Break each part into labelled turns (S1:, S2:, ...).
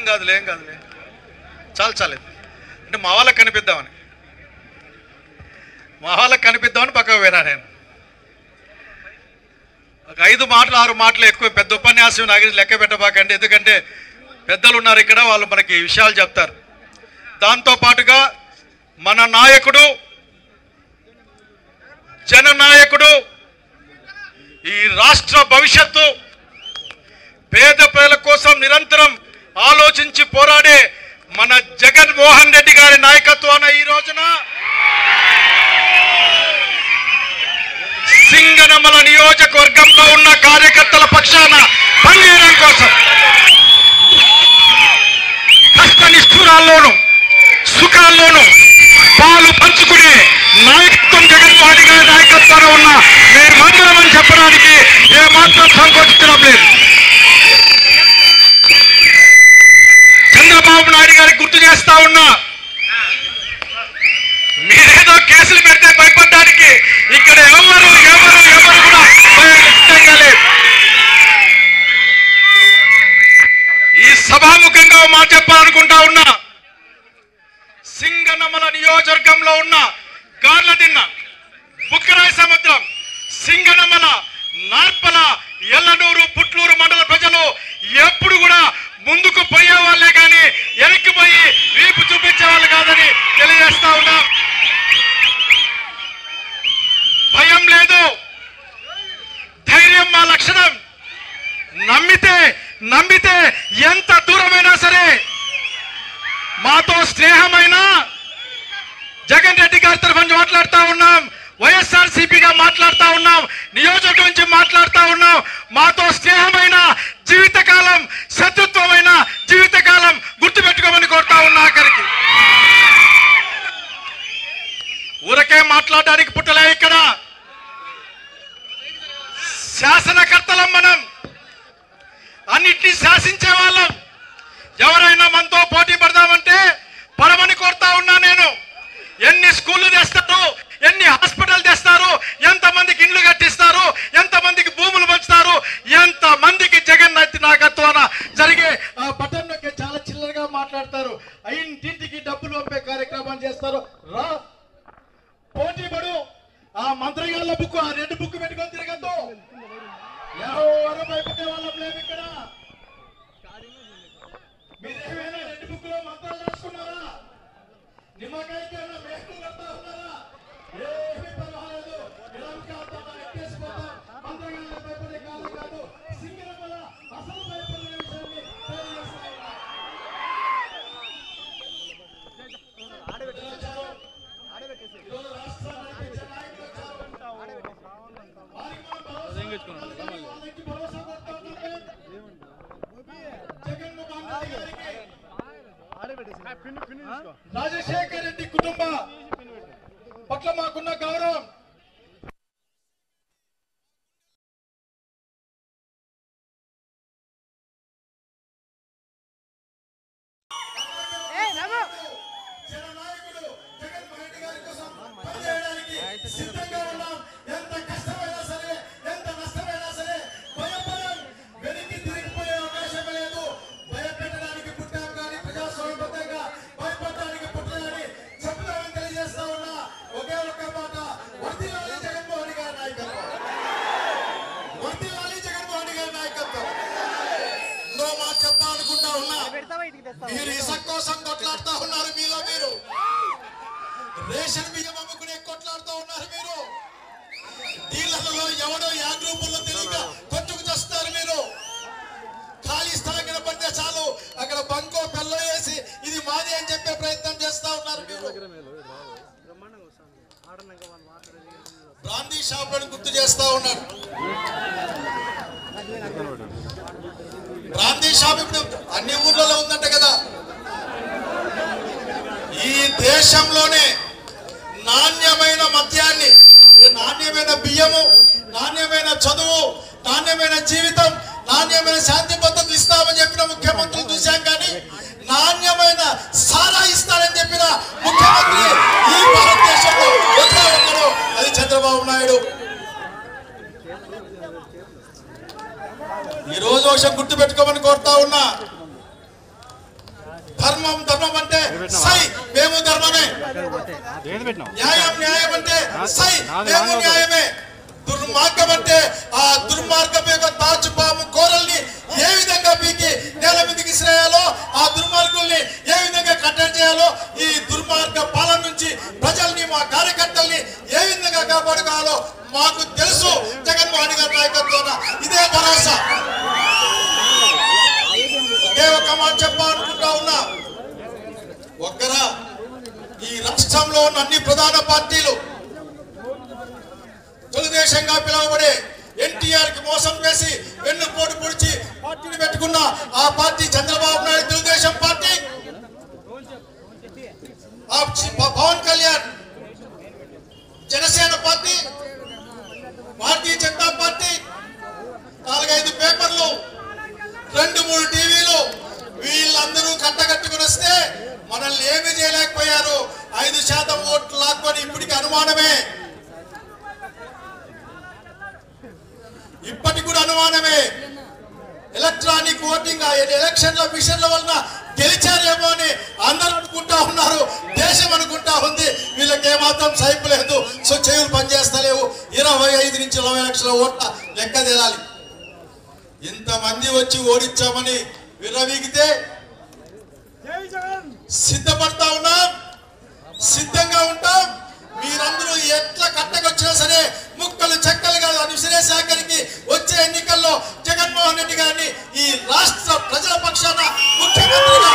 S1: కాదులే చాలు అంటే మా వాళ్ళకి కనిపిద్దామని పక్కకు పోయినా నేను. ఒక 5 మాటలు 6 మాటలు ఎక్కువ పెద్ద ఉపన్యాసం నాకు లెక్క పెట్టబాకండి, ఎందుకంటే పెద్దలు ఉన్నారు ఇక్కడ, వాళ్ళు మనకి విషయాలు చెప్తారు. దాంతోపాటుగా మన నాయకుడు, జననాయకుడు, ఈ రాష్ట్ర భవిష్యత్తు, పేద ప్రజల కోసం నిరంతరం ఆలోచించి పోరాడే మన జగన్మోహన్ రెడ్డి గారి నాయకత్వాన ఈ రోజున సింగనమల నియోజకవర్గంలో ఉన్న కార్యకర్తల పక్షాన పనిచేయడం కోసం కష్ట నిష్ఠురాల్లోనూ సుఖాల్లోనూ పాలు పంచుకునే నాయకత్వం జగన్మోహన్ రెడ్డి గారి నాయకత్వంలో ఉన్న మేమందరం అని చెప్పడానికి ఏమాత్రం సంకోచించడం లేదు. చంద్రబాబు నాయుడు గారికి గుర్తు చేస్తా ఉన్నా, మీరేదో కేసులు పెడితే భయపడడానికి ఇక్కడ ఎవరు కూడా భయంగా లేదు. ఈ సభాముఖంగా మాట చెప్పాలనుకుంటా ఉన్నా, సింగనమల నియోజకవర్గంలో ఉన్న గార్లదిన్న, బుక్కరాయ సముద్రం, సింగనమల, నార్పల, ఎల్లనూరు, పుట్లూరు మండల ప్రజలు ఎప్పుడు కూడా ముందుకు పోయే వాళ్ళే కానీ వెనక్కి పోయి వీపు చూపించే వాళ్ళు కాదని తెలియజేస్తా ఉన్నా. భయం లేదు, ధైర్యం మా లక్షణం. నమ్మితే ఎంత దూరమైనా సరే, మాతో స్నేహమైన జగన్ రెడ్డి గారి తరఫు నుంచి మాట్లాడుతూ ఉన్నాం, వైఎస్ఆర్సీపీగా మాట్లాడుతూ ఉన్నాం, నియోజకవర్గం నుంచి మాట్లాడుతూ ఉన్నాం. మాతో స్నేహమైన జీవితకాలం, శత్రుత్వమైన జీవితకాలం గుర్తుపెట్టుకోమని కోరుతా ఉన్నా. ఆఖరికి ఊరకే మాట్లాడడానికి పుట్టలే, ఇక్కడ శాసనకర్తలం మనం, అన్నిటినీ శాసించే వాళ్ళం. ఎవరైనా మనతో పోటీ పడదామంటే పడమని కోరుతా ఉన్నా నేను. ఎన్ని స్కూళ్ళు తెస్తారు, ఎన్ని హాస్పిటల్ తెస్తారు, ఎంతమందికి ఇండ్లు కట్టిస్తారు, ఎంతమందికి భూములు పంచుతారు, ఎంతమందికి జగన్ నాయకత్వాన జరిగే బటన్ నొక్కి చాలా చిల్లరగా మాట్లాడతారు. ఇంటింటికి డబ్బులు పంపే కార్యక్రమాలు చేస్తారు. రా పోటీ పడు, ఆ మంత్రిగాళ్ళ బుక్, ఆ రెడ్ బుక్ పెట్టుకొని తిరగద్దు. ఎవరు భయపడే వాళ్ళం లేదు ఇక్కడ. మీరేమైనా రెడ్ బుక్ లో మంత్రాలు రాసుకున్నారా? నిమ్మకాయకి మేకలు కడతా ఉన్నారా? ఏమీ పర్వాలేదు, ఎక్కేసిపోతాం. మంత్రగాళ్ళ భయపడే కాదు కాదు, సింగనమల అసలు భయపడే విషయాన్ని తెలియజేస్తా ఉన్నా. రాజశేఖర్ రెడ్డి కుటుంబ పట్ల మాకున్న గౌరవం, జననాయకుడు జగన్మోహన్ రెడ్డి గారి కోసం పనిచేయడానికి సిద్ధంగా ఉన్నాం. ఎంత కష్టమైనా సరే, ఎంత నష్టమైనా సరే భయపడం, వెనక్కి తిరిగిపోయే అవకాశం లేదు. భయపెట్టడానికి పుట్టాం కానీ ప్రజాస్వామ్యబద్ధంగా భయపడడానికి పుట్టాలని చెప్తామని తెలియజేస్తా ఉన్నా. ఒకే ఒక్క మాట, వర్ధిల్లాలి జగన్మోహన్ రెడ్డి గారి నాయకత్వం, వర్ధిల్లాలి జగన్మోహన్ రెడ్డి గారి నాయకత్వం. ఇంకో మాట చెప్పాలనుకుంటా ఉన్నా, మీరు ఇసుక కోసం కొట్లాడుతూ ఉన్నారు. మీరు రేషన్ బియ్యం అమ్ముకునే కొట్లాడుతూ ఉన్నారు. మీరు డీలర్లలో ఎవడో యా గ్రూపుల్లో తెలియక కొట్టుకు చేస్తారు. మీరు ఖాళీ స్థలం కనపడితే చాలు అక్కడ బంకో పెళ్ళ వేసి ఇది మాది అని చెప్పే ప్రయత్నం చేస్తా ఉన్నారు. మీరు బ్రాందీ షాపులను గుర్తు చేస్తా ఉన్నారు. బ్రాందీ షాప్ ఇప్పుడు అన్ని ఊర్లలో ఉందంట కదా. ఈ దేశంలోనే నాణ్యమైన మద్యాన్ని, నాణ్యమైన బియ్యము, నాణ్యమైన చదువు, నాణ్యమైన జీవితం, నాణ్యమైన శాంతి పద్ధతులు ఇస్తామని చెప్పిన ముఖ్యమంత్రులు చూశాం. కానీ నాణ్యమైన సారా ఇస్తారని చెప్పిన ముఖ్యమంత్రి ఈ భారతదేశంలో ఒకే ఒక్కడు, అది చంద్రబాబు నాయుడు. ఈ రోజు ఒక గుర్తు పెట్టుకోమని కోరుతా ఉన్నా, ధర్మం ధర్మం అంటే సై మేము ధర్మమే, న్యాయం న్యాయం అంటే సై మేము న్యాయమే, దుర్మార్గం అంటే ఆ దుర్మార్గం యొక్క తాచుపాము కోరల్ని ఏ విధంగా పీకి నేల మీదకి శ్రేయాలో, ఆ దుర్మార్గుల్ని ఏ విధంగా కట్టడి చేయాలో, ఈ దుర్మార్గ పాలన నుంచి ప్రజల్ని మా కార్యకర్తల్ని ఏ విధంగా కాపాడుకోవాలో మాకు తెలుసు. జగన్మోహన్ గారి నాయకత్వాన ఇదే భరోసా. ఒకే ఒక్క మాట చెప్పాలనుకుంటా ఉన్నా, ఒక్కరా ఈ రాష్ట్రంలో ఉన్న అన్ని ప్రధాన పార్టీలు తెలుగుదేశంగా పిలువబడే ఎన్టీఆర్ కి మోసం చేసి వెన్నుపోటు పొడిచి పార్టీని పెట్టుకున్న ఆ party Chandrababu Naidu Telugu Desam party, Pawan Kalyan Janasena party, Bharatiya Janata party, 4-5 పేపర్లు, 2-3 టీవీలు, వీళ్ళందరూ కట్టగట్టుకుని వస్తే మనల్ని ఏమీ చేయలేకపోయారు. 5% ఓట్లు లాక్కొని ఇప్పటికి అనుమానమే, ఇప్పటికి కూడా అనుమానమే. ఎలక్ట్రానిక్ ఓటింగ్ ఎలక్షన్ల మిషన్ల వలన గెలిచారేమో అని అందరూ అనుకుంటా ఉన్నారు, దేశం అనుకుంటా ఉంది. వీళ్ళకి ఏమాత్రం సైపు లేదు, సో చెవులు పనిచేస్తలేవు. 25 నుంచి 40 లక్షల ఓట్ల లెక్క తేలాలి. ఇంతమంది వచ్చి ఓడించామని విర్రవీగితే సిద్ధపడతా ఉన్నాం, సిద్ధంగా ఉంటాం. మీరందరూ ఎట్లా కట్టకొచ్చినా సరే ముక్కలు చెక్కలుగా విసిరేశాఖరికి వచ్చే ఎన్నికల్లో జగన్మోహన్ రెడ్డి గారిని ఈ రాష్ట్ర ప్రజల పక్షాన ముఖ్యమంత్రిగా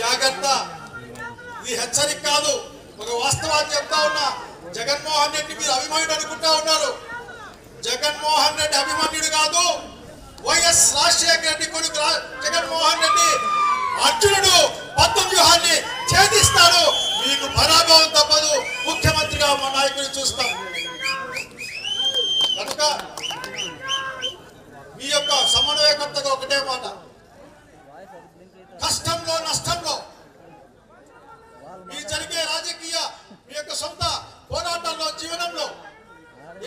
S1: జాగ్రత్త. ఇది హెచ్చరిక కాదు, ఒక వాస్తవాన్ని చెప్తా ఉన్నా. జగన్మోహన్ రెడ్డి మీరు అభిమానుడు అనుకుంటా ఉన్నారు. జగన్మోహన్ రెడ్డి అభిమాన్యుడు కాదు, వైఎస్ రాజశేఖర రెడ్డి కొడుకు జగన్మోహన్ రెడ్డి అర్జునుడు పద్మ వ్యూహాన్ని ఛేదిస్తాడు. మీకు పరాభవం తప్పదు. ముఖ్యమంత్రిగా మా నాయకుడిని చూస్తాం. కనుక మీ యొక్క సమన్వయకర్తగా ఒకటే మాట, కష్టంలో నష్టంలో మీ జరిగే రాజకీయ మీ యొక్క సొంత పోరాటాల్లో జీవనంలో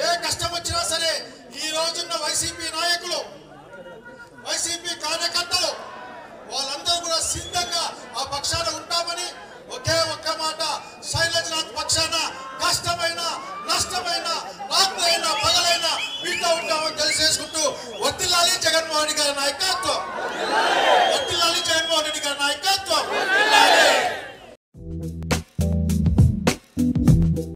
S1: ఏ కష్టం వచ్చినా సరే ఈ రోజున్న వైసీపీ నాయకులు, వైసీపీ కార్యకర్తలు వాళ్ళందరూ కూడా సిద్ధంగా ఆ పక్షాన ఉంటామని ఒకే ఒక్క మాట, శైలజనాథ్ పక్షాన కష్టమైన నష్టమైన రాత్రైనా పగలైనా మీతో ఉంటామని తెలిసేసుకుంటూ వర్ధిల్లాలి జగన్మోహన్ గారి నాయకత్వం.